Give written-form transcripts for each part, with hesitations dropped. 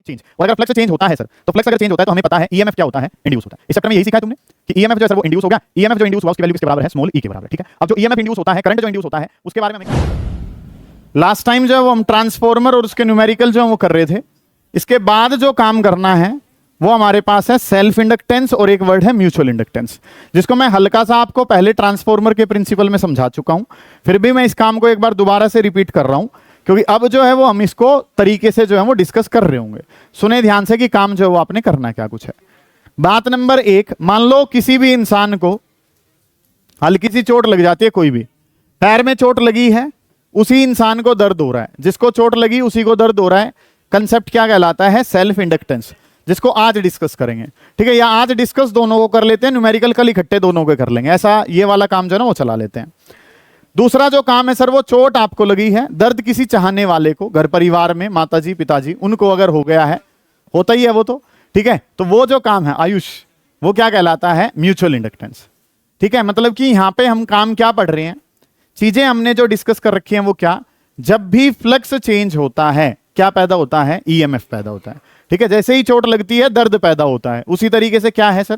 Change. और अगर flux change होता है सर, तो फ्लक्स अगर चेंज होता है तो हमें पता है ईएमएफ क्या होता है, इंड्यूस होता है। इस चैप्टर में यही सीखा है तुमने कि ईएमएफ जो है सर वो इंड्यूस हो गया, ईएमएफ जो इंड्यूस हुआ उसकी वैल्यू किसके बराबर है, स्मॉल ई के बराबर है। ठीक है, अब जो ईएमएफ इंड्यूस होता है, करंट जो इंड्यूस होता है, उसके बारे में हमें लास्ट टाइम जो है वो हम ट्रांसफॉर्मर और उसके न्यूमेरिकल जो है वो कर रहे थे। इसके बाद जो काम करना है वो हमारे पास है सेल्फ इंडक्टेंस और एक वर्ड है म्यूचुअल इंडक्टेंस, जिसको मैं हल्का सा आपको पहले ट्रांसफॉर्मर के प्रिंसिपल में समझा चुका हूं। फिर भी मैं इस काम को एक बार दोबारा से रिपीट कर रहा हूं, क्योंकि अब जो है वो हम इसको तरीके से जो है वो डिस्कस कर रहे होंगे। सुने ध्यान से कि काम जो है वो आपने करना क्या कुछ है। बात नंबर 1, मान लो किसी भी इंसान को हल्की सी चोट लग जाती है, कोई भी पैर में चोट लगी है, उसी इंसान को दर्द हो रहा है, जिसको चोट लगी उसी को दर्द हो रहा है। कंसेप्ट क्या कहलाता है, सेल्फ इंडक्टेंस, जिसको आज डिस्कस करेंगे। ठीक है, या आज डिस्कस दोनों को कर लेते हैं, न्यूमेरिकल कल इकट्ठे दोनों को कर लेंगे, ऐसा ये वाला काम जो है ना वो चला लेते हैं। दूसरा जो काम है सर, वो चोट आपको लगी है, दर्द किसी चाहने वाले को, घर परिवार में माताजी पिताजी उनको अगर हो गया है, होता ही है वो तो। ठीक है, तो वो जो काम है आयुष, वो क्या कहलाता है, म्यूचुअल इंडक्टेंस। ठीक है, मतलब कि यहां पे हम काम क्या पढ़ रहे हैं, चीजें हमने जो डिस्कस कर रखी हैं वो क्या, जब भी फ्लक्स चेंज होता है क्या पैदा होता है, ईएमएफ पैदा होता है। ठीक है, जैसे ही चोट लगती है दर्द पैदा होता है, उसी तरीके से क्या है सर,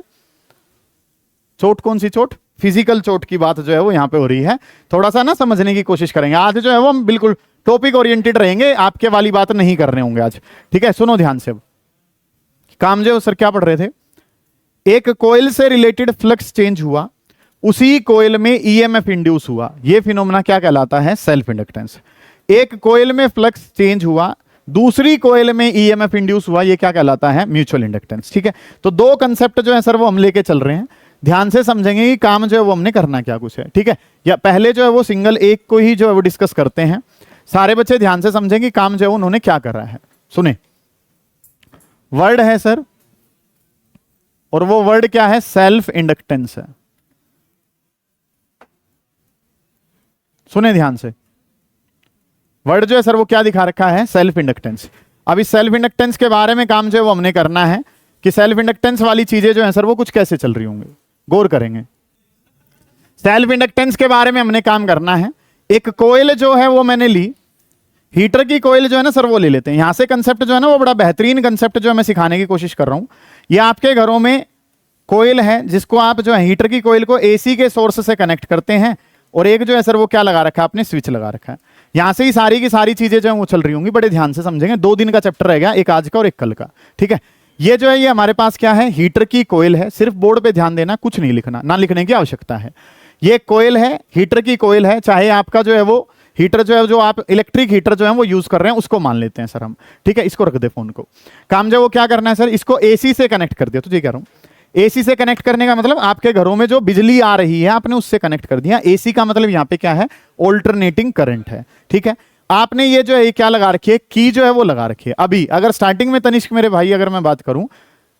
चोट कौन सी चोट, फिजिकल चोट की बात जो है वो यहां पे हो रही है। थोड़ा सा ना समझने की कोशिश करेंगे आज जो है वो, हम बिल्कुल टॉपिक ओरिएंटेड रहेंगे, आपके वाली बात नहीं करने होंगे आज। ठीक है, सुनो ध्यान से। काम जो सर क्या पढ़ रहे थे, एक कोयल से रिलेटेड फ्लक्स चेंज हुआ, उसी कोयल में ईएमएफ इंड्यूस हुआ, ये फिनोमेना क्या कहलाता है, सेल्फ इंडक्टेंस। एक कोयल में फ्लक्स चेंज हुआ, दूसरी कोयल में ईएमएफ इंड्यूस हुआ, ये क्या कहलाता है, म्यूचुअल इंडक्टेंस। ठीक है, तो दो कंसेप्ट जो है सर वो हम लेके चल रहे हैं, ध्यान से समझेंगे कि काम जो है वो हमने करना क्या कुछ है। ठीक है, या पहले जो है वो सिंगल एक को ही जो है वो डिस्कस करते हैं, सारे बच्चे ध्यान से समझेंगे काम जो है उन्होंने क्या कर रहा है। सुने, वर्ड है सर, और वो वर्ड क्या है, सेल्फ इंडक्टेंस है। सुने ध्यान से, वर्ड जो है सर वो क्या दिखा रखा है, सेल्फ इंडक्टेंस। अब इस सेल्फ इंडक्टेंस के बारे में काम जो है वो हमने करना है कि सेल्फ इंडक्टेंस वाली चीजें जो है सर वो कुछ कैसे चल रही होंगी, गौर करेंगे। सेल्फ इंडक्टेंस के बारे में हमने काम करना है। एक कोयल जो है वो मैंने ली, हीटर की कोयल जो है ना सर वो ले लेते हैं। यहां से कंसेप्ट जो है ना वो बड़ा बेहतरीन कंसेप्ट जो है मैं सिखाने की कोशिश कर रहा हूं। ये आपके घरों में कोयल है, जिसको आप जो है हीटर की कोयल को एसी के सोर्स से कनेक्ट करते हैं, और एक जो है सर वो क्या लगा रखा है, आपने स्विच लगा रखा है। यहां से ही सारी की सारी चीजें जो है वो चल रही होंगी, बड़े ध्यान से समझेंगे। 2 दिन का चैप्टर रह गया, एक आज का और एक कल का। ठीक है, ये जो है ये हमारे पास क्या है, हीटर की कोयल है। सिर्फ बोर्ड पे ध्यान देना, कुछ नहीं लिखना, ना लिखने की आवश्यकता है। ये कोयल है, हीटर की कोयल है, चाहे आपका जो है वो हीटर जो है, जो आप इलेक्ट्रिक हीटर जो है वो यूज कर रहे हैं उसको मान लेते हैं सर हम। ठीक है, इसको रख दे फोन को। काम जो वो क्या करना है सर, इसको एसी से कनेक्ट कर दिया। तो ये कह रहा हूं, एसी से कनेक्ट करने का मतलब आपके घरों में जो बिजली आ रही है आपने उससे कनेक्ट कर दिया। एसी का मतलब यहां पे क्या है, ऑल्टरनेटिंग करंट है। ठीक है, आपने ये जो है क्या लगा रखी है, की जो है वो लगा रखी है। अभी अगर स्टार्टिंग में तनिष्क मेरे भाई अगर मैं बात करूं,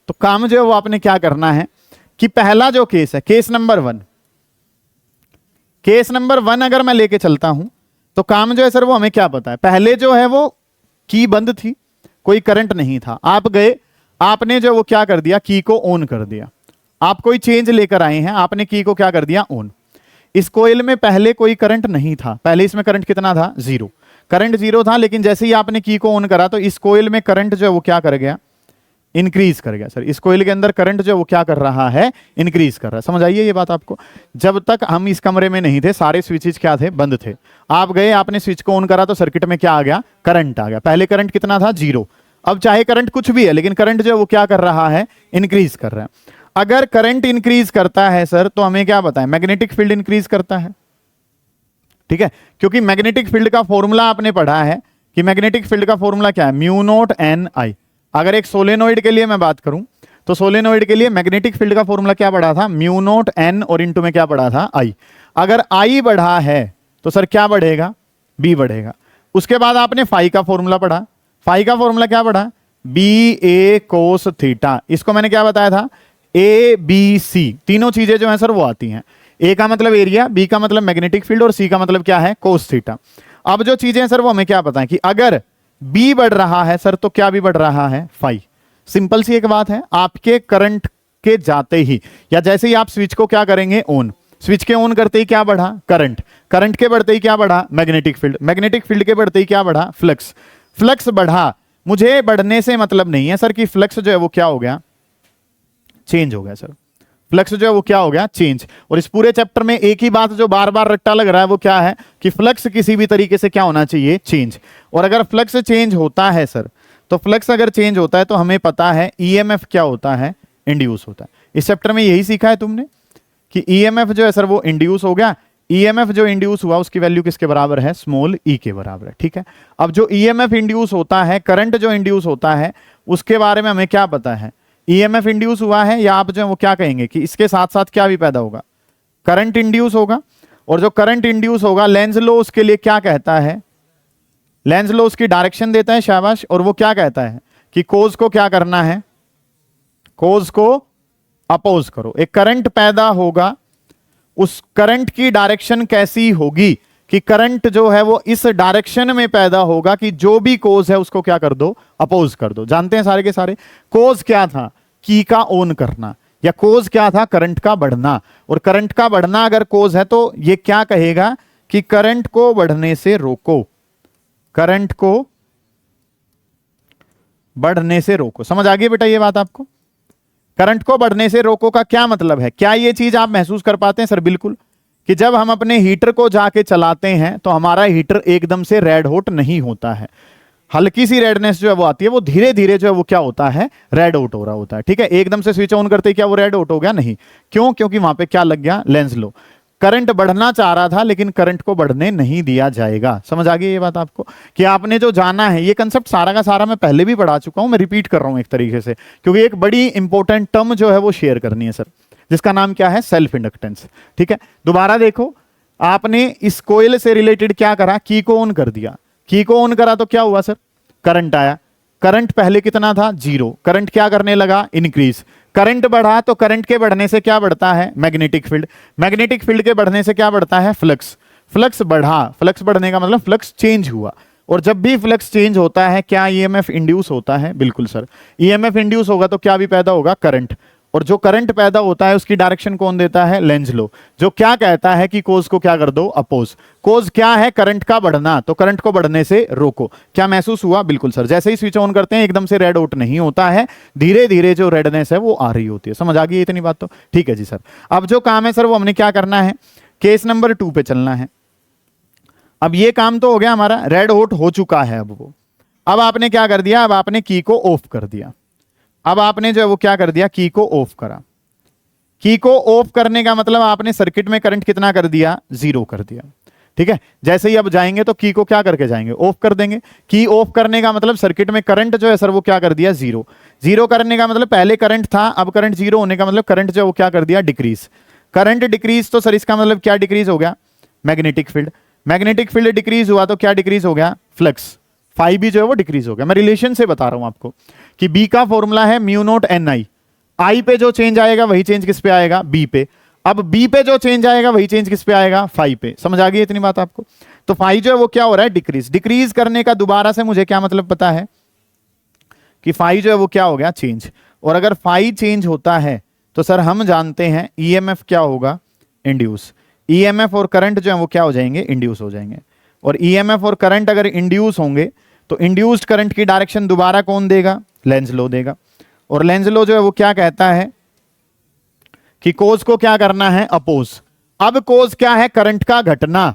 तो काम जो है वो आपने क्या करना है कि पहला जो केस है, केस नंबर 1, केस नंबर 1 अगर मैं लेके चलता हूं, तो काम जो है सर वो हमें क्या पता है, पहले जो है वो की बंद थी, कोई करंट नहीं था। आप गए, आपने जो वो क्या कर दिया, की को ऑन कर दिया। आप कोई चेंज लेकर आए हैं, आपने की को क्या कर दिया, ऑन। इस कोयल में पहले कोई करंट नहीं था, पहले इसमें करंट कितना था, 0। करंट 0 था, लेकिन जैसे ही आपने की को ऑन करा तो इस कोयल में करंट जो है वो क्या कर गया, इंक्रीज कर गया। सर इस कोयल के अंदर करंट जो है वो क्या कर रहा है, इंक्रीज कर रहा है। समझ आइए ये बात आपको। जब तक हम इस कमरे में नहीं थे, सारे स्विचेस क्या थे, बंद थे। आप गए, आपने स्विच को ऑन करा तो सर्किट में क्या आ गया, करंट आ गया। पहले करंट कितना था, 0। अब चाहे करंट कुछ भी है, लेकिन करंट जो है वो क्या कर रहा है, इंक्रीज कर रहा है। अगर करंट इंक्रीज करता है सर, तो हमें क्या पता है, मैग्नेटिक फील्ड इंक्रीज करता है। ठीक है, क्योंकि मैग्नेटिक फील्ड का फॉर्मूला आपने पढ़ा है कि मैग्नेटिक फील्ड का फॉर्मूला क्या है, म्यू नॉट एन आई। अगर एक सोलेनोइड के लिए मैं बात करूं, तो सोलेनोइड के लिए मैग्नेटिक फील्ड का फॉर्मूला क्या पढ़ा था, म्यू नॉट एन, और इनटू में क्या पढ़ा था, आई। अगर आई बढ़ा है तो सर क्या बढ़ेगा, बी बढ़ेगा। उसके बाद आपने फाई का फॉर्मूला पढ़ा, फाई का फॉर्मूला क्या पढ़ा, बी ए कोस थीटा। इसको मैंने क्या बताया था, ए बी सी, तीनों चीजें जो है सर वो आती हैं। ए का मतलब एरिया, बी का मतलब मैग्नेटिक फील्ड, और सी का मतलब क्या है, कोस थीटा। अब जो चीजें सर वो हमें क्या पता है कि अगर बी बढ़ रहा है सर, तो क्या भी बढ़ रहा है, फाई। सिंपल सी एक बात है, आपके करंट के जाते ही या जैसे ही आप स्विच को क्या करेंगे, ऑन, स्विच के ऑन करते ही क्या बढ़ा, करंट, करंट के बढ़ते ही क्या बढ़ा, मैग्नेटिक फील्ड, मैग्नेटिक फील्ड के बढ़ते ही क्या बढ़ा, फ्लक्स, फ्लक्स बढ़ा मुझे बढ़ने से मतलब नहीं है सर कि फ्लक्स जो है वो क्या हो गया, चेंज हो गया सर। फ्लक्स जो है वो क्या हो गया, चेंज। और इस पूरे चैप्टर में एक ही बात जो बार बार रट्टा लग रहा है वो क्या है कि फ्लक्स किसी भी तरीके से क्या होना चाहिए, चेंज। और अगर फ्लक्स चेंज होता है सर, तो फ्लक्स अगर चेंज होता है तो हमें पता है ईएमएफ क्या होता है, इंड्यूस होता है। इस चैप्टर में यही सीखा है तुमने कि ईएमएफ जो है सर वो इंड्यूस हो गया। ईएमएफ जो इंड्यूस हुआ उसकी वैल्यू किसके बराबर है, स्मॉल ई के बराबर है, ठीक है। अब जो ईएमएफ इंड्यूस होता है, करंट जो इंड्यूस होता है, उसके बारे में हमें क्या पता है, ईएमएफ इंड्यूस हुआ है, या आप जो है वो क्या कहेंगे कि इसके साथ साथ क्या भी पैदा होगा, करंट इंड्यूस होगा। और जो करंट इंड्यूस होगा, लेंज लो उसके लिए क्या कहता है, लेंज लो उसकी डायरेक्शन देता है, शाबाश। और वो क्या कहता है कि कोज को क्या करना है, कोज को अपोज करो। एक करंट पैदा होगा, उस करंट की डायरेक्शन कैसी होगी कि करंट जो है वो इस डायरेक्शन में पैदा होगा कि जो भी कोज है उसको क्या कर दो, अपोज कर दो। जानते हैं सारे के सारे कोज क्या था, की का ओन करना, या कोज क्या था, करंट का बढ़ना। और करंट का बढ़ना अगर कोज है तो ये क्या कहेगा कि करंट को बढ़ने से रोको, करंट को बढ़ने से रोको। समझ आ गई बेटा ये बात आपको? करंट को बढ़ने से रोको का क्या मतलब है? क्या ये चीज आप महसूस कर पाते हैं? सर बिल्कुल, कि जब हम अपने हीटर को जाके चलाते हैं तो हमारा हीटर एकदम से रेड हॉट नहीं होता है, हल्की सी रेडनेस जो है वो आती है, वो धीरे धीरे जो है वो क्या होता है, रेड हॉट हो रहा होता है, ठीक है। एकदम से स्विच ऑन करते ही क्या वो रेड हॉट हो गया? नहीं। क्यों? क्योंकि वहां पे क्या लग गया, लेंज लो। करंट बढ़ना चाह रहा था लेकिन करंट को बढ़ने नहीं दिया जाएगा। समझ आ गई ये बात आपको कि आपने जो जाना है, ये कंसेप्ट सारा का सारा मैं पहले भी पढ़ा चुका हूं, मैं रिपीट कर रहा हूं एक तरीके से, क्योंकि एक बड़ी इंपॉर्टेंट टर्म जो है वो शेयर करनी है सर, जिसका नाम क्या है, सेल्फ इंडक्टेंस, ठीक है। दोबारा देखो, आपने इस कोयल से रिलेटेड क्या करा, की को ऑन कर दिया। की को ऑन करा तो क्या हुआ सर, करंट आया। करंट पहले कितना था, 0। करंट क्या करने लगा, इंक्रीज। करंट बढ़ा तो करंट के बढ़ने से क्या बढ़ता है, मैग्नेटिक फील्ड। मैग्नेटिक फील्ड के बढ़ने से क्या बढ़ता है, फ्लक्स। फ्लक्स बढ़ा, फ्लक्स बढ़ने का मतलब फ्लक्स चेंज हुआ। और जब भी फ्लक्स चेंज होता है क्या ईएमएफ इंड्यूस होता है? बिल्कुल सर, ईएमएफ इंड्यूस होगा तो क्या भी पैदा होगा, करंट। और जो करंट पैदा होता है उसकी डायरेक्शन कौन देता है, लेंज लो, जो क्या कहता है कि कोज को क्या कर दो, अपोज। कोज क्या है, करंट का बढ़ना, तो करंट को बढ़ने से रोको। क्या महसूस हुआ? बिल्कुल सर, जैसे ही स्विच ऑन करते हैं एकदम से रेड आउट नहीं होता है, धीरे धीरे जो रेडनेस है वो आ रही होती है। समझ आ गई इतनी बात तो? ठीक है जी सर। अब जो काम है सर वो हमने क्या करना है, केस नंबर 2 पे चलना है। अब ये काम तो हो गया हमारा, रेड हॉट हो चुका है। अब आपने क्या कर दिया, अब आपने की को ऑफ कर दिया। अब आपने जो है वो क्या कर दिया, की को ऑफ करा। की को ऑफ करने का मतलब आपने सर्किट में करंट कितना कर दिया, 0 कर दिया, ठीक है। जैसे ही अब जाएंगे तो की को क्या करके जाएंगे, ऑफ कर देंगे। की ऑफ करने का मतलब सर्किट में करंट जो है सर वो क्या कर दिया, 0। 0 करने का मतलब पहले करंट था, अब करंट 0 होने का मतलब करंट जो है वो क्या कर दिया, डिक्रीज। करंट डिक्रीज तो सर इसका मतलब क्या डिक्रीज हो गया, magnetic field. Magnetic field decrease हुआ तो क्या डिक्रीज हो गया, फ्लक्स। फाई भी जो है वो डिक्रीज हो गया। मैं रिलेशन से बता रहा हूं आपको कि बी का फॉर्मूला है म्यू नॉट एन आई। आई पे जो चेंज आएगा वही चेंज किस पे आएगा, बी पे। अब बी पे जो चेंज आएगा वही चेंज किस पे आएगा, फाई पे। समझ आ गई इतनी बात आपको? तो फाई जो है वो क्या हो रहा है, डिक्रीज। डिक्रीज करने का दोबारा से मुझे क्या मतलब पता है कि फाई जो है वो क्या हो गया, चेंज। और अगर फाई चेंज होता है तो सर हम जानते हैं ईएमएफ क्या होगा, इंड्यूस। ईएमएफ और करंट जो है वो क्या हो जाएंगे, इंड्यूस हो जाएंगे। और ईएमएफ और करंट अगर इंड्यूस होंगे तो इंड्यूस्ड करंट की डायरेक्शन दोबारा कौन देगा, लेंज लो देगा। और लेंज लो जो है वो क्या कहता है कि कोज को क्या करना है, अपोज। अब कोज क्या है, करंट का घटना,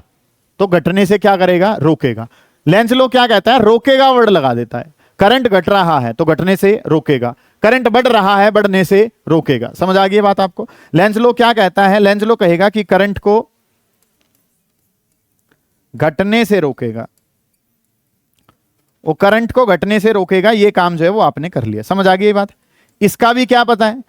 तो घटने से क्या करेगा, रोकेगा। लेंज लो क्या कहता है, रोकेगा वर्ड लगा देता है। करंट घट रहा है तो घटने से रोकेगा, करंट बढ़ रहा है बढ़ने से रोकेगा। समझ आ गई बात आपको? लेंज लो क्या कहता है, लेंज लो कहेगा कि करंट को घटने से रोकेगा, वो करंट को घटने से रोकेगा। ये काम जो है वो आपने कर लिया। समझ आ गई ये बात? इसका भी क्या पता है,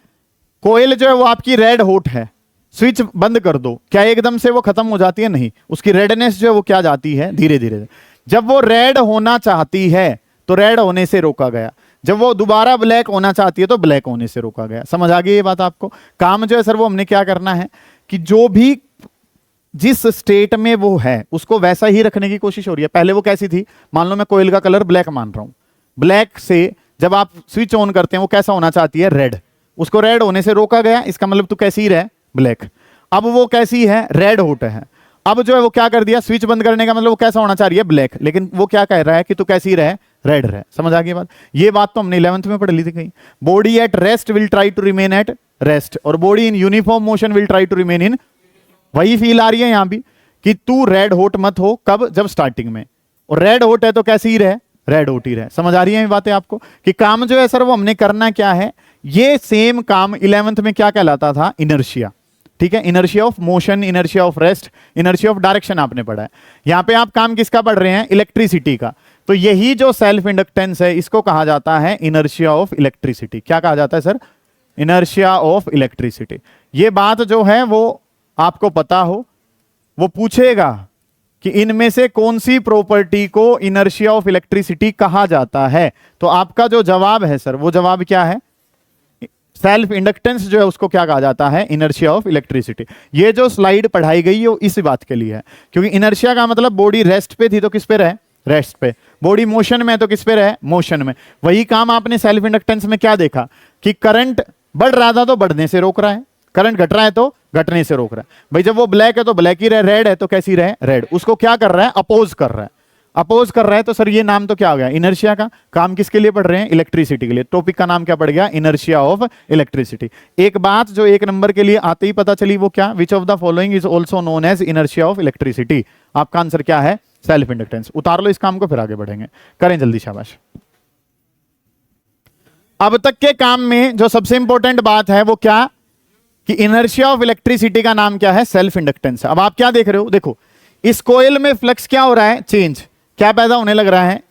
कोयल जो है वो आपकी रेड हॉट है, स्विच बंद कर दो, क्या एकदम से वो खत्म हो जाती है? नहीं, उसकी रेडनेस जो है वो क्या जाती है, धीरे धीरे। जब वो रेड होना चाहती है तो रेड होने से रोका गया, जब वो दोबारा ब्लैक होना चाहती है तो ब्लैक होने से रोका गया। समझ आ गई ये बात आपको? काम जो है सर वो हमने क्या करना है कि जो भी जिस स्टेट में वो है उसको वैसा ही रखने की कोशिश हो रही है। पहले वो कैसी थी, मान लो मैं कोयल का कलर ब्लैक मान रहा हूं, ब्लैक से जब आप स्विच ऑन करते हैं वो कैसा होना चाहती है, रेड। उसको रेड होने से रोका गया, इसका मतलब तू कैसी रहे, ब्लैक। अब वो कैसी है, रेड हॉट है। अब जो है वो क्या कर दिया, स्विच बंद करने का मतलब वो कैसा होना चाह रही है, ब्लैक। लेकिन वो क्या कह रहा है कि तू कैसी रहे, रेड रहे। समझ आ गई बात? ये बात तो हमने 11th में पढ़ ली थी कहीं। Body at rest will try to remain at rest और body in uniform motion will try to remain in, वही फील आ रही है यहां भी कि तू रेड हॉट मत हो। कब? जब स्टार्टिंग में। और रेड हॉट है तो कैसी ही रहे? रेड हॉट ही रहे। समझ आ रही है ये बातें आपको कि काम जो है सर वो हमने करना क्या है? ये सेम काम 11th में क्या कहलाता था? इनर्शिया। ठीक है, inertia of motion, inertia of rest, inertia of direction आपने पढ़ा है। यहां पे आप काम किसका पढ़ रहे हैं? इलेक्ट्रिसिटी का। तो यही जो सेल्फ इंडक्टेंस है इसको कहा जाता है इनर्शिया ऑफ इलेक्ट्रिसिटी। क्या कहा जाता है सर? Inertia of electricity. ये बात जो है वो आपको पता हो, वो पूछेगा कि इनमें से कौन सी प्रॉपर्टी को इनर्शिया ऑफ इलेक्ट्रिसिटी कहा जाता है, तो आपका जो जवाब है सर वो जवाब क्या है? सेल्फ इंडक्टेंस जो है उसको क्या कहा जाता है? Inertia of electricity. ये जो स्लाइड पढ़ाई गई है वो इस बात के लिए है, क्योंकि इनर्शिया का मतलब बॉडी रेस्ट पे थी तो किस पे रहे? रेस्ट पे। बॉडी मोशन में तो किस पे रहे? मोशन में। वही काम आपने सेल्फ इंडक्टेंस में क्या देखा कि करंट बढ़ रहा था तो बढ़ने से रोक रहा है, करंट घट रहा है तो घटने से रोक रहा है। भाई जब वो ब्लैक है तो ब्लैक ही रहे, रेड है तो कैसी रहे? रेड। उसको क्या कर रहा है? अपोज कर रहा है। अपोज कर रहा है तो सर ये नाम तो क्या हो गया? इनर्शिया का। काम किसके लिए पढ़ रहे हैं? इलेक्ट्रिसिटी के लिए। टॉपिक का नाम क्या पड़ गया? Inertia of electricity. एक बात जो 1 नंबर के लिए आते ही पता चली वो क्या? Which of the following is also known as inertia of electricity. आपका आंसर क्या है? Self inductance. उतार लो इस काम को, फिर आगे बढ़ेंगे। करें जल्दी, शाबाश। अब तक के काम में जो सबसे इंपॉर्टेंट बात है वो क्या कि इनर्शिया ऑफ इलेक्ट्रिसिटी का नाम क्या है? Self inductance. अब आप क्या देख रहे हो? देखो इस कोयल में फ्लक्स क्या हो रहा है? चेंज। क्या पैदा होने लग रहा है?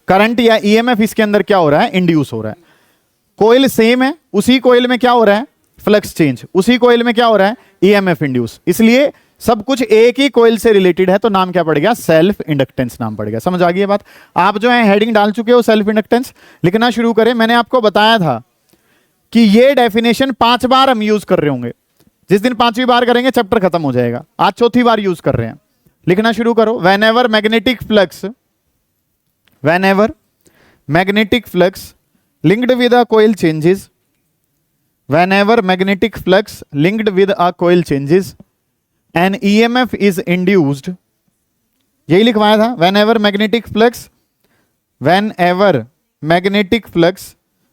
करंट या ईएमएफ इसके अंदर क्या हो रहा है? इंड्यूस हो रहा है। कोयल सेम है, उसी कोयल में क्या हो रहा है? Flux change. उसी कोयल में क्या हो रहा है? EMF induce. इसलिए सब कुछ एक ही कोयल से रिलेटेड है तो नाम क्या पड़ेगा? सेल्फ इंडक्टेंस नाम पड़ेगा। समझ आ गई ये बात? आप जो है हेडिंग डाल चुके हो सेल्फ इंडक्टेंस, लिखना शुरू करें। मैंने आपको बताया था कि ये डेफिनेशन 5 बार हम यूज कर रहे होंगे। जिस दिन 5वीं बार करेंगे चैप्टर खत्म हो जाएगा। आज 4थी बार यूज कर रहे हैं। लिखना शुरू करो। whenever magnetic flux linked with a coil changes, whenever magnetic flux linked with a coil changes an EMF is induced, यही लिखवाया था। whenever magnetic flux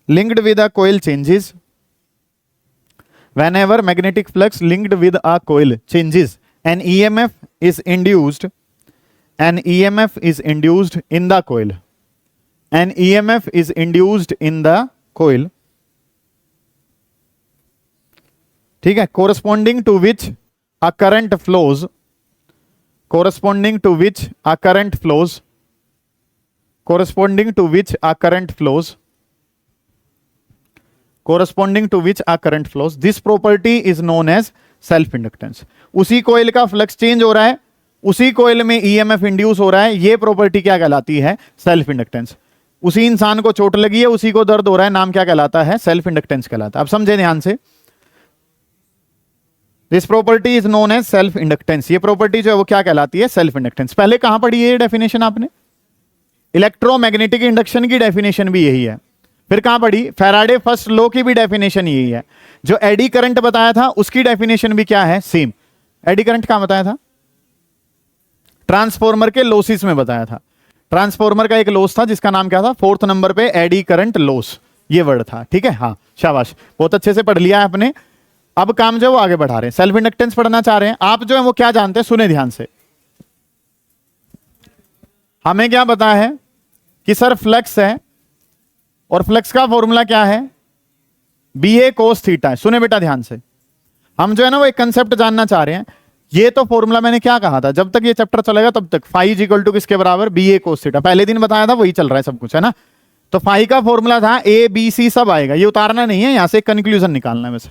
linked with a coil changes, whenever magnetic flux linked with a coil changes an EMF is induced in the coil. An EMF is induced in the coil. ठीक है, corresponding to which a current flows. Corresponding to which a current flows. Corresponding to which a current flows. Corresponding to which a current flows. This property is known as self inductance. उसी कोयल का flux change हो रहा है, उसी कोयल में EMF induce हो रहा है, ये प्रॉपर्टी क्या कहलाती है? Self inductance. उसी इंसान को चोट लगी है, उसी को दर्द हो रहा है, नाम क्या कहलाता है? सेल्फ इंडक्टेंस कहलाता है। अब समझे ध्यान से, this property is known as self inductance. ये प्रॉपर्टी जो है वो क्या कहलाती है? Self inductance. पहले कहां पढ़ी है ये डेफिनेशन आपने? इलेक्ट्रोमैग्नेटिक इंडक्शन की डेफिनेशन भी यही है। फिर कहां पढ़ी? फैराडे फर्स्ट लॉ की भी डेफिनेशन यही है। जो एडी करंट बताया था उसकी डेफिनेशन भी क्या है? सेम। एडी करंट कहां बताया था? ट्रांसफॉर्मर के लॉसेस में बताया था। ट्रांसफॉर्मर का एक लॉस था जिसका नाम क्या था? 4th नंबर पे एडी करंट लॉस, ये वर्ड था। ठीक है, हाँ शाबाश, बहुत अच्छे से पढ़ लिया है आपने। अब काम जो है वो आगे बढ़ा रहे हैं, सेल्फ इंडक्टेंस पढ़ना चाह रहे हैं। आप जो है वो क्या जानते हैं? सुने ध्यान से। हमें क्या पता है कि सर फ्लक्स है और फ्लक्स का फॉर्मूला क्या है? BA cos थीटा है। सुने बेटा ध्यान से, हम जो है ना वो एक कंसेप्ट जानना चाह रहे हैं। ये तो फॉर्मूला मैंने क्या कहा था? जब तक ये चैप्टर चलेगा तब तक फाई इज इक्वल टू किसके बराबर? BA cos theta. पहले दिन बताया था, वही चल रहा है सब कुछ, है ना? तो फाई का फॉर्मूला था ABC सब आएगा, ये उतारना नहीं है, यहां से कंक्लूजन निकालना है बस।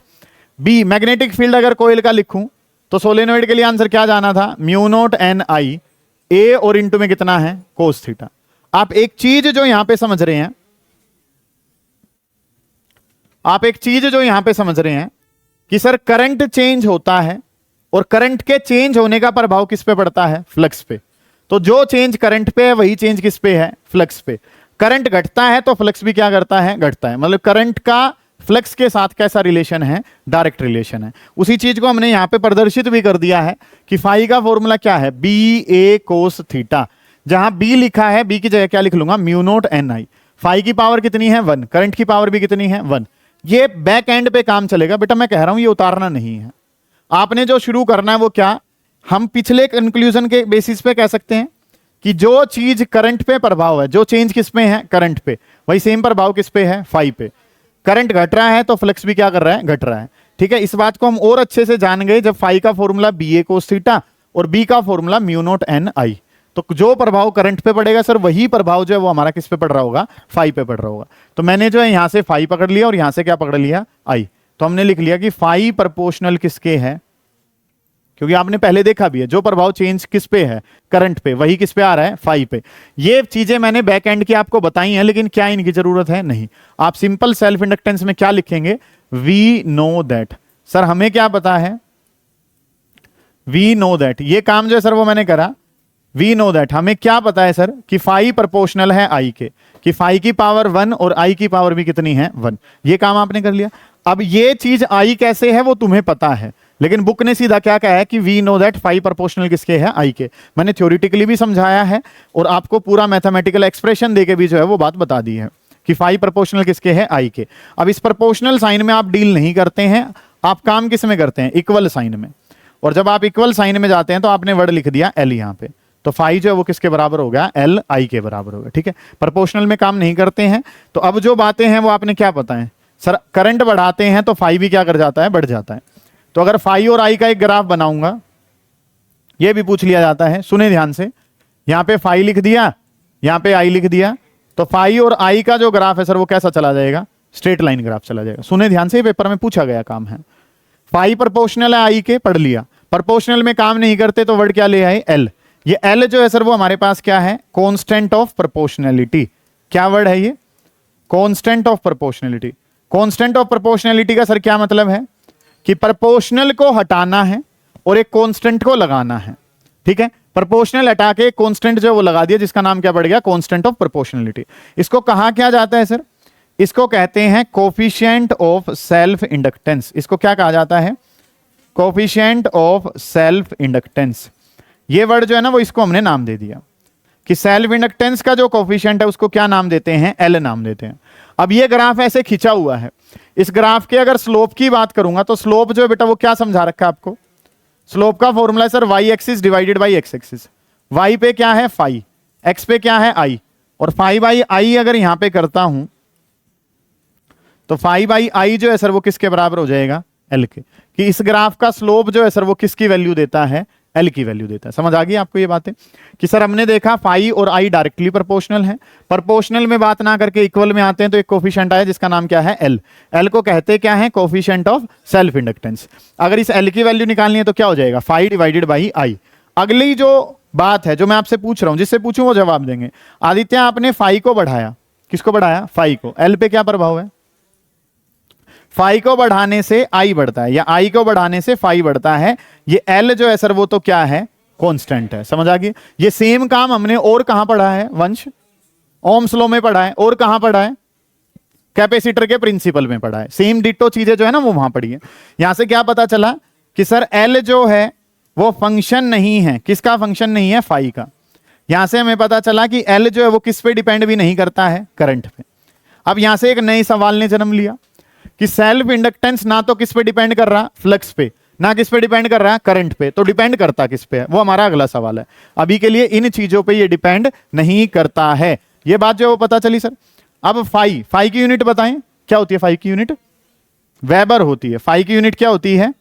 B मैग्नेटिक फील्ड अगर कोयल का लिखूं तो सोलेनोइड के लिए आंसर क्या जाना था? म्यू0 NI, A और इंटू में कितना है? cos theta. आप एक चीज जो यहां पे समझ रहे हैं, कि सर करंट चेंज होता है और करंट के चेंज होने का प्रभाव किस पे पड़ता है? फ्लक्स पे। तो जो चेंज करंट पे है वही चेंज किस पे है? फ्लक्स पे। करंट घटता है तो फ्लक्स भी क्या करता है? घटता है। मतलब करंट का फ्लक्स के साथ कैसा रिलेशन है? डायरेक्ट रिलेशन है। उसी चीज को हमने यहां पे प्रदर्शित भी कर दिया है कि फाई का फॉर्मूला क्या है? BA cos theta. जहां बी लिखा है, बी की जगह क्या लिख लूंगा, म्यू नोट एन आई। फाई की पावर कितनी है 1, करंट की पावर भी कितनी है 1। ये बैक एंड पे काम चलेगा बेटा, मैं कह रहा हूं ये उतारना नहीं है। आपने जो शुरू करना है वो क्या, हम पिछले कंक्लूजन के बेसिस पे कह सकते हैं कि जो चीज करंट पे प्रभाव है, जो चेंज किस पे है करंट पे, वही सेम प्रभाव किस पे है फाई पे। करंट घट रहा है तो फ्लक्स भी क्या कर रहा है, घट रहा है। ठीक है, इस बात को हम और अच्छे से जान गए जब फाई का formula B A cos theta और बी का फॉर्मूला म्यू नोट एन आई। तो जो प्रभाव करंट पे पड़ेगा सर, वही प्रभाव जो है वो हमारा किस पे पड़ रहा होगा, फाई पे पड़ रहा होगा। तो मैंने जो है यहां से फाई पकड़ लिया और यहां से क्या पकड़ लिया, आई। तो हमने लिख लिया कि फाई प्रोपोर्शनल किसके है, क्योंकि आपने पहले देखा भी है जो प्रभाव चेंज किस पे है, करंट पे, वही किस पे आ रहा है, फाई पे। ये चीजें मैंने बैक एंड की आपको बताई हैं, लेकिन क्या इनकी जरूरत है, नहीं। आप सिंपल सेल्फ इंडक्टेंस में क्या लिखेंगे, वी नो दैट। सर हमें क्या पता है, वी नो दैट। ये काम जो है सर वो मैंने करा, वी नो दैट। हमें क्या पता है सर कि फाई प्रोपोर्शनल है आई के, कि फाई की पावर 1 और आई की पावर भी कितनी है 1। ये काम आपने कर लिया। अब ये चीज आई कैसे है वो तुम्हें पता है, लेकिन बुक ने सीधा क्या कहा है कि we know that phi proportional किसके है, आई के। मैंने थ्योरेटिकली भी समझाया है और आपको पूरा मैथमेटिकल एक्सप्रेशन देके भी जो है वो बात बता दी है कि फाई प्रोपोर्शनल किसके है, आई के। अब इस प्रोपोर्शनल साइन में आप डील नहीं करते हैं, आप काम किस में करते हैं, इक्वल साइन में। और जब आप इक्वल साइन में जाते हैं तो आपने वर्ड लिख दिया एल यहां पे, तो फाई जो है वो किसके बराबर हो गया, एल आई के बराबर हो गया। ठीक है, प्रोपोर्शनल में काम नहीं करते हैं। तो अब जो बातें हैं वो आपने क्या पता है, सर करंट बढ़ाते हैं तो फाई भी क्या कर जाता है, बढ़ जाता है। तो अगर फाई और आई का एक ग्राफ बनाऊंगा, ये भी पूछ लिया जाता है, सुने ध्यान से। यहां पे फाई लिख दिया, यहां पे आई लिख दिया, तो फाई और आई का जो ग्राफ है सर वो कैसा चला जाएगा, स्ट्रेट लाइन ग्राफ चला जाएगा। सुने ध्यान से, पेपर में पूछा गया काम है। फाई प्रोपोर्शनल है आई के, पढ़ लिया। प्रोपोर्शनल में काम नहीं करते तो वर्ड क्या ले आए, एल। ये एल जो है सर वो हमारे पास क्या है, कांस्टेंट ऑफ प्रोपोर्शनैलिटी। क्या वर्ड है ये, constant of proportionality. Constant of proportionality का सर क्या मतलब है कि प्रोपोर्शनल को हटाना है और एक कांस्टेंट को लगाना है। ठीक है, प्रोपोर्शनल हटा के कांस्टेंट जो वो लगा दिया, जिसका नाम क्या पड़ गया, कांस्टेंट ऑफ प्रोपोर्शनैलिटी। इसको कहा क्या जाता है सर, इसको कहते हैं कोफिशिएंट ऑफ सेल्फ इंडक्टेंस। इसको क्या कहा जाता है, कोफिशिएंट ऑफ सेल्फ इंडक्टेंस। ये वर्ड जो है ना वो इसको हमने नाम दे दिया कि सेल्फ इंडक्टेंस का जो कोफिशिएंट है उसको क्या नाम देते हैं, एल नाम देते हैं। अब ये ग्राफ ऐसे खिंचा हुआ है, इस ग्राफ के अगर स्लोप की बात करूंगा तो स्लोप जो है बेटा वो क्या समझा रखा है आपको, स्लोप का फॉर्मूला है sir Y axis divided by X axis. Y पे क्या है फाई, एक्स पे क्या है आई, और फाई बाई आई अगर यहां पे करता हूं तो फाई बाई आई जो है सर वो किसके बराबर हो जाएगा, एल के। कि इस ग्राफ का स्लोप जो है सर वो किसकी वैल्यू देता है, एल की वैल्यू देता है। समझ आ गई आपको ये बातें, कि सर हमने देखा फाई और आई डायरेक्टली प्रोपोर्शनल है, प्रोपोर्शनल में बात ना करके इक्वल में आते हैं तो एक कोफिशिएंट आया जिसका नाम क्या है, एल। एल को कहते क्या है, कोफिशिएंट ऑफ सेल्फ इंडक्टेंस। अगर इस एल की वैल्यू निकालनी है तो क्या हो जाएगा, फाई डिवाइडेड बाई आई। अगली जो बात है जो मैं आपसे पूछ रहा हूं, जिससे पूछूं वो जवाब देंगे। आदित्य आपने फाई को बढ़ाया, किसको बढ़ाया, फाई को। एल पे क्या प्रभाव है, फाई को बढ़ाने से आई बढ़ता है या आई को बढ़ाने से फाई बढ़ता है। ये एल जो है सर वो तो क्या है, कांस्टेंट है। समझ आ गई। ये सेम काम हमने और कहां पढ़ा है, वंश ओम्स लॉ में पढ़ा है, और कहां पढ़ा है, कैपेसिटर के प्रिंसिपल में पढ़ा है। सेम डिटो चीजें जो है ना वो वहां पढ़ी है। यहां से क्या पता चला कि सर एल जो है वो फंक्शन नहीं है, किसका फंक्शन नहीं है, फाई का। यहां से हमें पता चला कि एल जो है वो किस पे डिपेंड भी नहीं करता है, करंट पे। अब यहां से एक नए सवाल ने जन्म लिया कि सेल्फ इंडक्टेंस ना तो किस पे डिपेंड कर रहा, फ्लक्स पे, ना किस पे डिपेंड कर रहा है, करंट पे। तो डिपेंड करता किस पे है, वो हमारा अगला सवाल है। अभी के लिए इन चीजों पे ये डिपेंड नहीं करता है। ये बात जो है वो पता चली सर। अब फाई, फाई की यूनिट बताएं क्या होती है, फाई की यूनिट वेबर होती है। फाई की यूनिट क्या होती है,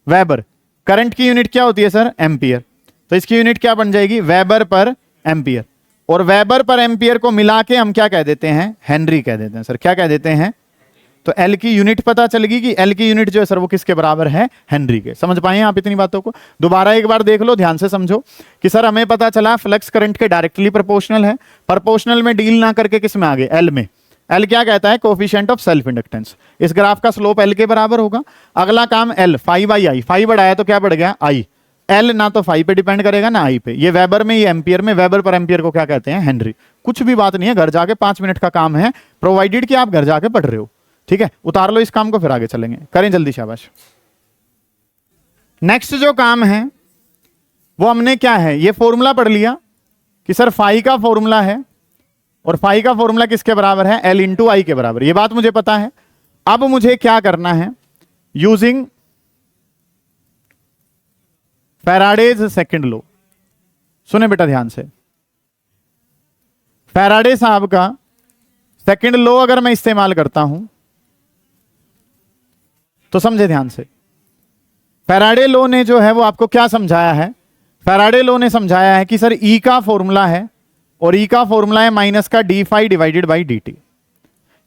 वेबर। करंट की यूनिट क्या होती है सर, एम्पियर। तो इसकी यूनिट क्या बन जाएगी, वेबर पर एम्पियर। और वेबर पर एम्पियर को मिला के हम क्या कह देते हैं, हेनरी कह देते हैं। सर क्या कह देते हैं, तो एल की यूनिट पता चलेगी कि एल की यूनिट जो है सर वो किसके बराबर है, हेनरी के। समझ पाए आप इतनी बातों को, दोबारा एक बार देख लो, ध्यान से समझो कि सर हमें पता चला फ्लक्स करंट के डायरेक्टली प्रोपोर्शनल है। प्रोपोर्शनल में डील ना करके किस में आ गए, एल में। एल क्या कहता है, कोफिशिएंट ऑफ सेल्फ इंडक्टेंस। इस ग्राफ का स्लोप एल के बराबर होगा। अगला काम L, phi by I. Phi बढ़ाया तो क्या बढ़ गया, आई। एल ना तो फाई पे डिपेंड करेगा ना आई पे। ये वेबर में, ये एम्पियर में। वेबर पर एम्पियर को क्या कहते हैं, हेनरी। कुछ भी बात नहीं है, घर जाके 5 मिनट का काम है, प्रोवाइडेड कि आप घर जाके पढ़ रहे हो। ठीक है, उतार लो इस काम को, फिर आगे चलेंगे। करें जल्दी, शाबाश। नेक्स्ट जो काम है वो हमने क्या है, ये फॉर्मूला पढ़ लिया कि सर फाई का फॉर्मूला है और फाई का फॉर्मूला किसके बराबर है, एल इंटू आई के बराबर। ये बात मुझे पता है। अब मुझे क्या करना है, यूजिंग फैराडेज सेकंड लॉ। सुने बेटा ध्यान से, फैराडे साहब का सेकंड लॉ अगर मैं इस्तेमाल करता हूं तो समझे ध्यान से। फैराडे लॉ ने जो है वो आपको क्या समझाया है, फैराडे लॉ ने समझाया है कि सर ई का फॉर्मूला है और ई का फॉर्मूला है माइनस का D phi divided by D T.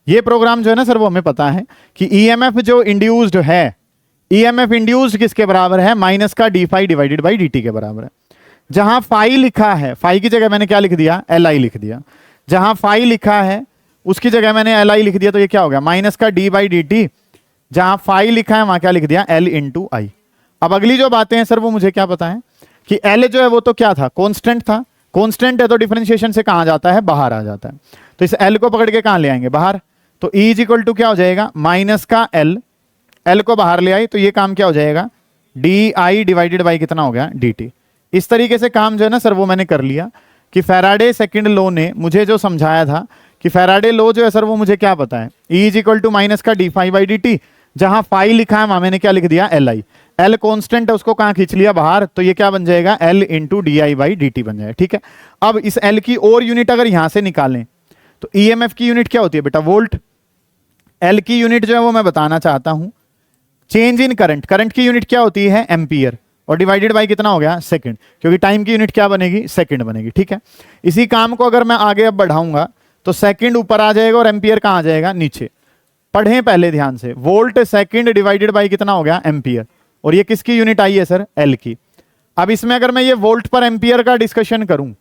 ये प्रोग्राम जो है ना सर वो हमें पता है कि ईएमएफ जो इंड्यूस्ड है, ईएमएफ इंड्यूस्ड किसके बराबर है, माइनस का D phi divided by D T के बराबर है। जहां फाई लिखा है, फाई की जगह मैंने क्या लिख दिया, एल आई लिख दिया। जहां फाई लिखा है उसकी जगह मैंने एल आई लिख दिया, तो ये क्या हो गया, माइनस का डी बाई डी टी। जहां फाई लिखा है वहां क्या लिख दिया, एल इंटू आई। अब अगली जो बातें हैं सर वो मुझे क्या पता है कि एल जो है वो तो क्या था, कॉन्स्टेंट था। कॉन्स्टेंट है तो डिफरेंशिएशन से कहां जाता है, बाहर आ जाता है। तो इस एल को पकड़ के कहां ले आएंगे, बाहर। तो ई इज इक्वल टू क्या हो जाएगा, माइनस का एल, एल को बाहर ले आई तो ये काम क्या हो जाएगा, डी आई डिवाइडेड बाई कितना हो गया, डी टी। इस तरीके से काम जो है ना सर वो मैंने कर लिया कि फैराडे सेकंड लॉ ने मुझे जो समझाया था कि फैराडे लॉ जो है सर वो मुझे क्या पता है, E is equal to minus का D phi by D T. जहां फाई लिखा है वहां मैंने क्या लिख दिया, एल आई। एल कॉन्स्टेंट है उसको कहां खींच लिया, बाहर। तो ये क्या बन जाएगा, L into D I by D T बन जाएगा। ठीक है, अब इस एल की और यूनिट अगर यहां से निकालें तो ईएमएफ की यूनिट क्या होती है बेटा, वोल्ट। एल की यूनिट जो है वो मैं बताना चाहता हूं, चेंज इन करंट। करंट की यूनिट क्या होती है, एम्पियर, और डिवाइडेड बाई कितना हो गया, सेकंड, क्योंकि टाइम की यूनिट क्या बनेगी, सेकंड बनेगी। ठीक है, इसी काम को अगर मैं आगे अब बढ़ाऊंगा तो सेकंड ऊपर आ जाएगा और एम्पियर कहां आ जाएगा, नीचे। पढ़ें पहले ध्यान से, वोल्ट सेकंड डिवाइडेड बाई कितना हो गया, एम्पियर, और ये किसकी यूनिट आई है सर, एल की। अब इसमें अगर मैं ये वोल्ट पर एम्पियर का डिस्कशन करूं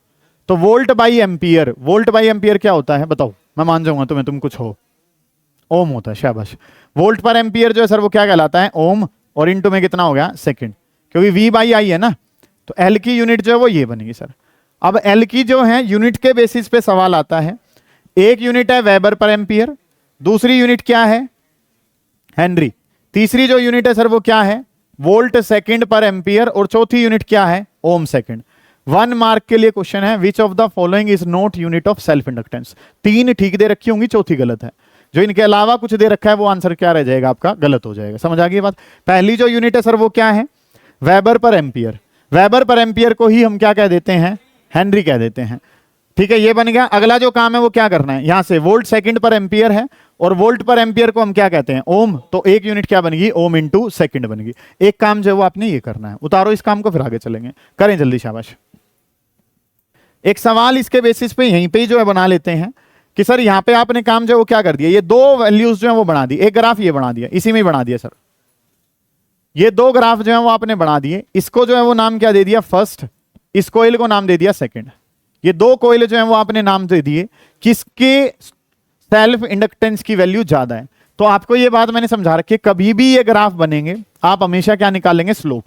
तो volt by ampere, volt by ampere क्या होता है बताओ, मैं मान जाऊंगा तुम्हें, तुम कुछ हो, ओम होता है, शाबाश। वोल्ट पर एम्पियर जो है सर वो क्या कहलाता है, ओम, और इनटू में कितना हो गया, सेकंड, क्योंकि वी बाई आई है ना। तो एल की यूनिट जो है वो ये बनेगी सर। अब एल की जो है यूनिट के बेसिस पे सवाल आता है। एक यूनिट है वेबर पर एम्पियर, दूसरी यूनिट क्या है, हेनरी, तीसरी जो यूनिट है सर वो क्या है, वोल्ट सेकंड पर एम्पियर, और चौथी यूनिट क्या है, ओम सेकंड। 1 मार्क के लिए क्वेश्चन है, विच of the following is not unit of self inductance. 3 ठीक दे रखी होंगी, चौथी गलत है। जो इनके अलावा कुछ दे रखा है वो आंसर क्या रह जाएगा आपका, गलत हो जाएगा। समझ आ गई बात। पहली जो यूनिट है सर वो क्या है, वेबर पर एम्पियर। वेबर पर एम्पियर को ही हम क्या कह देते हैं, हेनरी कह देते हैं। ठीक है, ये बन गया। अगला जो काम है वो क्या करना है, यहां से वोल्ट सेकंड पर एम्पियर है और वोल्ट पर एम्पियर को हम क्या कहते हैं, ओम। तो एक यूनिट क्या बनेगी, ओम इंटू सेकंड बनेगी। एक काम जो है वो आपने ये करना है, उतारो इस काम को, फिर आगे चलेंगे, करें जल्दी, शाबाश। एक सवाल इसके बेसिस पे यहीं पे ही जो है बना लेते हैं कि सर यहाँ पे आपने काम जो है वो क्या कर दिया, ये 2 वैल्यूज जो है वो बना दी, एक ग्राफ ये बना दिया, इसी में ही बना दिया सर। ये 2 ग्राफ जो है वो आपने बना दिए, इसको जो है वो नाम क्या दे दिया, फर्स्ट, इस कोयल को नाम दे दिया सेकंड। ये 2 कोयल जो है वो आपने नाम दे दिए, किसके सेल्फ इंडक्टेंस की वैल्यू ज्यादा है। तो आपको ये बात मैंने समझा रखी है, कभी भी ये ग्राफ बनेंगे आप हमेशा क्या निकालेंगे, स्लोप।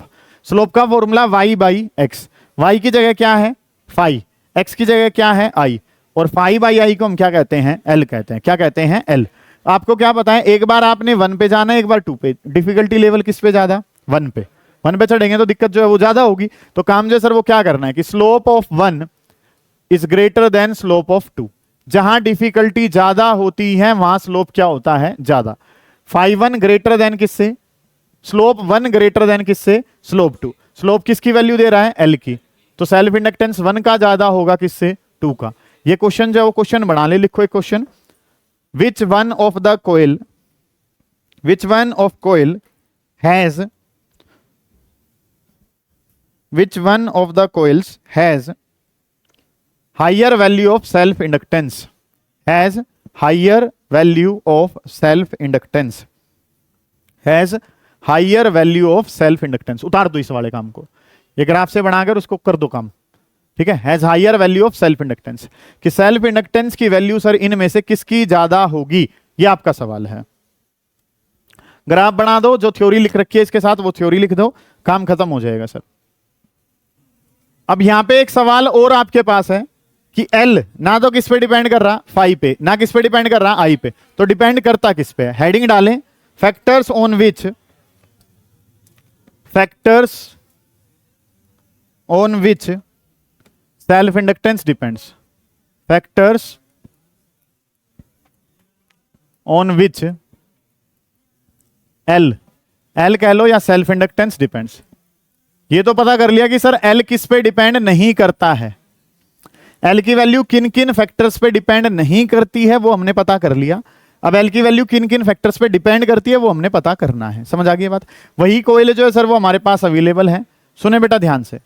स्लोप का formula y by X, Y की जगह क्या है फाई, एक्स की जगह क्या है आई, और फाई बाई आई को हम क्या कहते हैं, एल कहते हैं। क्या कहते हैं, एल। आपको क्या पता है, एक बार आपने 1 पे जाना है, एक बार 2 पे। डिफिकल्टी लेवल किस पे ज्यादा, 1 पे। 1 पे चढ़ेंगे तो दिक्कत जो है वो ज्यादा होगी। तो काम जो सर वो क्या करना है कि slope of 1 is greater than slope of 2। जहां डिफिकल्टी ज्यादा होती है वहां स्लोप क्या होता है, ज्यादा। फाई 1 ग्रेटर देन किससे, स्लोप 1 ग्रेटर देन किससे, स्लोप 2। स्लोप किसकी वैल्यू दे रहा है, एल की। तो सेल्फ इंडक्टेंस 1 का ज्यादा होगा किससे, 2 का। ये क्वेश्चन जो है वो क्वेश्चन बना ले, लिखो एक question. Which one of the coil, which one of coil has, which one of the coils has higher value of self inductance, has higher value of self inductance, has higher value of self inductance। उतार दो इस वाले काम को, ये graph से बनाकर उसको कर दो काम। ठीक है, has higher value of self inductance, कि सेल्फ इंडक्टेंस की वैल्यू सर इनमें से किसकी ज्यादा होगी, ये आपका सवाल है। ग्राफ बना दो, जो थ्योरी लिख रखी है इसके साथ वो थ्योरी लिख दो, काम खत्म हो जाएगा सर। अब यहां पे एक सवाल और आपके पास है कि L ना तो किस पे डिपेंड कर रहा, फाई पे, ना किस पे डिपेंड कर रहा, आई पे। तो डिपेंड करता किस पे है, हेडिंग डालें, factors on which, factors on which self inductance depends, factors on which L कह लो या सेल्फ इंडक्टेंस डिपेंड्स। ये तो पता कर लिया कि सर एल किस पे डिपेंड नहीं करता है, एल की वैल्यू किन किन फैक्टर्स पे डिपेंड नहीं करती है वो हमने पता कर लिया। अब एल की वैल्यू किन किन फैक्टर्स पे डिपेंड करती है वो हमने पता करना है। समझ आ गई बात। वही कोयल जो है सर वो हमारे पास अवेलेबल है। सुने बेटा ध्यान से,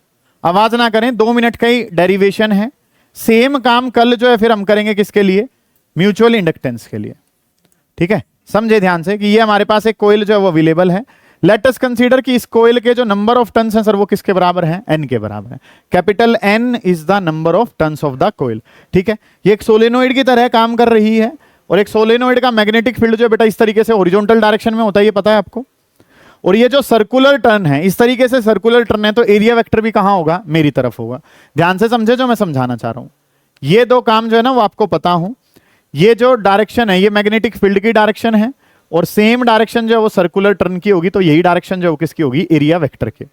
आवाज ना करें, 2 मिनट का ही डेरिवेशन है। सेम काम कल जो है फिर हम करेंगे किसके लिए, म्यूचुअल इंडक्टेंस के लिए। ठीक है, समझे ध्यान से कि ये हमारे पास एक कोयल जो है वो अवेलेबल है। लेट अस कंसीडर कि इस कोयल के जो नंबर ऑफ टन्स हैं सर वो किसके बराबर है, एन के बराबर है। Capital N is the number of turns of the coil. ठीक है, ये एक सोलेनोइड की तरह काम कर रही है और एक सोलेनोइड का मैग्नेटिक फील्ड जो है बेटा इस तरीके से हॉरिजॉन्टल डायरेक्शन में होता है, ये पता है आपको। और ये जो सर्कुलर टर्न है, इस तरीके से सर्कुलर टर्न है, तो एरिया वेक्टर भी कहां होगा, मेरी तरफ होगा। ध्यान से समझे जो मैं समझाना चाह रहा हूं। ये 2 काम जो है ना वो आपको पता हो। ये जो डायरेक्शन है ये मैग्नेटिक फील्ड की डायरेक्शन है और सेम डायरेक्शन जो है वो सर्कुलर टर्न की होगी, तो यही डायरेक्शन जो है वो किसकी होगी, एरिया वेक्टर के।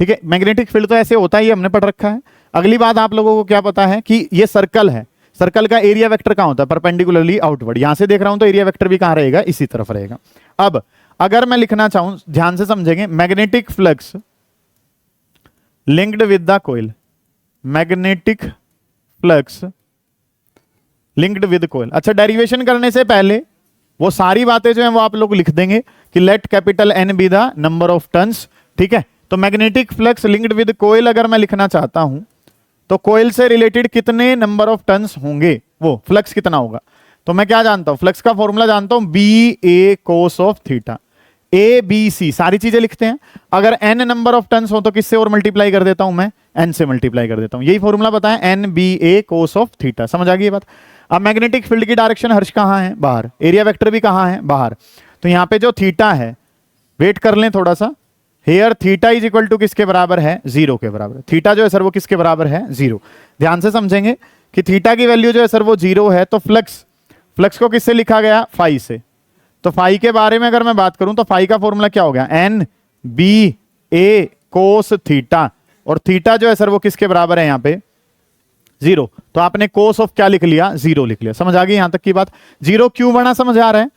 ठीक है, मैग्नेटिक फील्ड तो ऐसे होता है, ये हमने पढ़ रखा है। अगली बात आप लोगों को क्या पता है कि ये सर्कल है, सर्कल का एरिया वेक्टर कहां होता है, परपेंडिकुलरली आउटवर्ड। यहां से देख रहा हूं तो एरिया वेक्टर भी कहां रहेगा, इसी तरफ रहेगा। अब अगर मैं लिखना चाहूं, ध्यान से समझेंगे, magnetic flux linked with the coil, magnetic flux linked with coil. अच्छा, डेरिवेशन करने से पहले वो सारी बातें जो हैं वो आप लोग लिख देंगे कि let capital N be the number of turns. ठीक है, तो magnetic flux linked with coil अगर मैं लिखना चाहता हूं तो कोयल से रिलेटेड कितने नंबर ऑफ टर्न्स होंगे, वो फ्लक्स कितना होगा। तो मैं क्या जानता हूं, फ्लक्स का फॉर्मूला जानता हूं, B A cos of theta. A B C सारी चीजें लिखते हैं। अगर एन नंबर ऑफ टर्न्स हो तो किससे और मल्टीप्लाई कर देता हूं मैं, एन से मल्टीप्लाई कर देता हूं। यही फॉर्मूला बताएं, N B A cos of theta. समझ आ गई ये बात। अब मैग्नेटिक फील्ड की डायरेक्शन हर्ष कहां है, बाहर। एरिया वेक्टर भी कहां है, बाहर। तो यहां पे जो थीटा है, वेट कर लें थोड़ा सा, here theta is equal to किसके बराबर है, 0 के बराबर। थीटा जो है सर वो किसके बराबर है, 0। ध्यान से समझेंगे कि थीटा की वैल्यू जो है सर वो 0 है, तो फ्लक्स को किससे लिखा गया, फाई से। तो फाई के बारे में अगर मैं बात करूं तो फाई का फॉर्मूला क्या हो गया, N B A cos theta. और थीटा जो है सर वो किसके बराबर है यहां पे, 0। तो आपने कोस ऑफ क्या लिख लिया, 0 लिख लिया। समझ आ गई यहां तक की बात। 0 क्यों बना, समझ आ रहा है।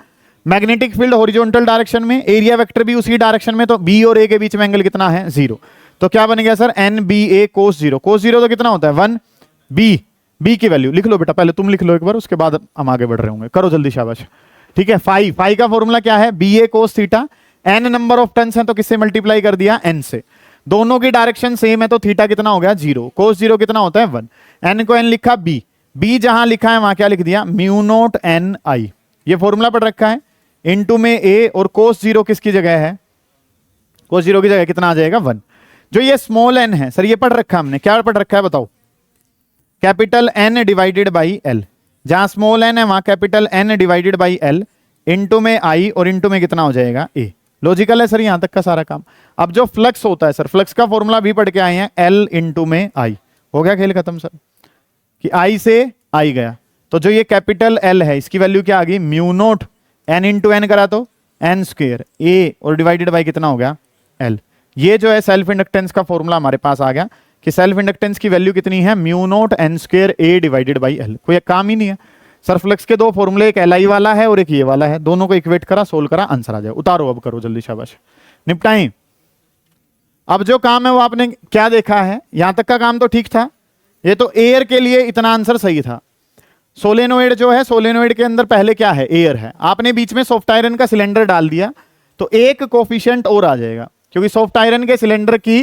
मैग्नेटिक फील्ड हॉरिजॉन्टल डायरेक्शन में, एरिया वेक्टर भी उसी डायरेक्शन में, तो बी और ए के बीच में एंगल कितना है, 0। तो क्या बन गया सर, एन बी ए कोस 0। कोस 0 तो कितना होता है, 1। बी की वैल्यू लिख लो बेटा, पहले तुम लिख लो एक बार, उसके बाद हम आगे बढ़ रहे होंगे। करो जल्दी, शाबाश। ठीक है, फाई का फॉर्मूला क्या है, B A cos theta. N number of turns है तो किससे मल्टीप्लाई कर दिया, एन से। दोनों की डायरेक्शन सेम है तो थीटा कितना हो गया, 0। कोस 0 कितना होता है, 1। एन को एन लिखा, बी जहां लिखा है वहां क्या लिख दिया, म्यू नोट एन आई। ये फॉर्मूला पढ़ रखा है। इनटू में ए, और कोस 0 किसकी जगह है, कोस 0 की जगह कितना आ जाएगा, 1। जो ये स्मॉल एन है सर, ये पढ़ रखा है हमने, क्या पढ़ रखा है बताओ, capital N divided by L. जहां स्मॉल एन है वहां capital N divided by L, into में आई, और इनटू में कितना हो जाएगा, ए। लॉजिकल है सर यहां तक का सारा काम। अब जो फ्लक्स होता है सर, फ्लक्स का फॉर्मूला भी पढ़ के आए हैं, एल इनटू में आई। हो गया खेल खत्म सर, कि आई से आई गया। तो जो ये कैपिटल एल है इसकी वैल्यू क्या आ गई, mu naught N into N करा तो एन स्क्वायर, ए और डिवाइडेड बाई कितना हो गया, एल। ये जो है सेल्फ इंडक्टेंस का फॉर्मूला हमारे पास आ गया कि सेल्फ इंडक्टेंस की वैल्यू कितनी है, mu naught N square A divided by L. कोई काम ही नहीं है सर। फ्लक्स के 2 फॉर्मूले, एक एल आई वाला है और एक ये वाला है, दोनों को इक्वेट करा, सोल्व करा, आंसर आ जाए। उतारो अब, करो जल्दी, शाबाश, निपटाएं। अब जो काम है वो आपने क्या देखा है, यहां तक का काम तो ठीक था। ये तो एयर के लिए इतना आंसर सही था। सोलेनोइड जो है, सोलेनोइड के अंदर पहले क्या है, एयर है। आपने बीच में सॉफ्ट आयरन का सिलेंडर डाल दिया तो एक कोफिशिएंट और आ जाएगा, क्योंकि सॉफ्ट आयरन के सिलेंडर की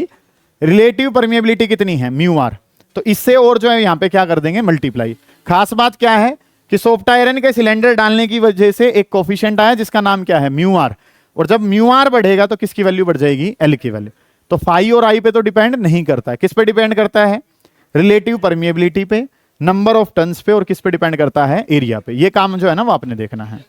रिलेटिव परमिएबिलिटी कितनी है, म्यू आर। तो इससे और जो है यहां पे क्या कर देंगे, मल्टीप्लाई। खास बात क्या है कि सॉफ्ट आयरन के सिलेंडर डालने की वजह से एक कोफिशिएंट आया जिसका नाम क्या है, म्यू आर। और जब म्यू आर बढ़ेगा तो किसकी वैल्यू बढ़ जाएगी, एल की वैल्यू। तो फाई और आई पे तो डिपेंड नहीं करता है, किस पे डिपेंड करता है, रिलेटिव परमिएबिलिटी पे, नंबर ऑफ टन्स पे, और किस पे डिपेंड करता है, एरिया पे। ये काम जो है ना वो आपने देखना है।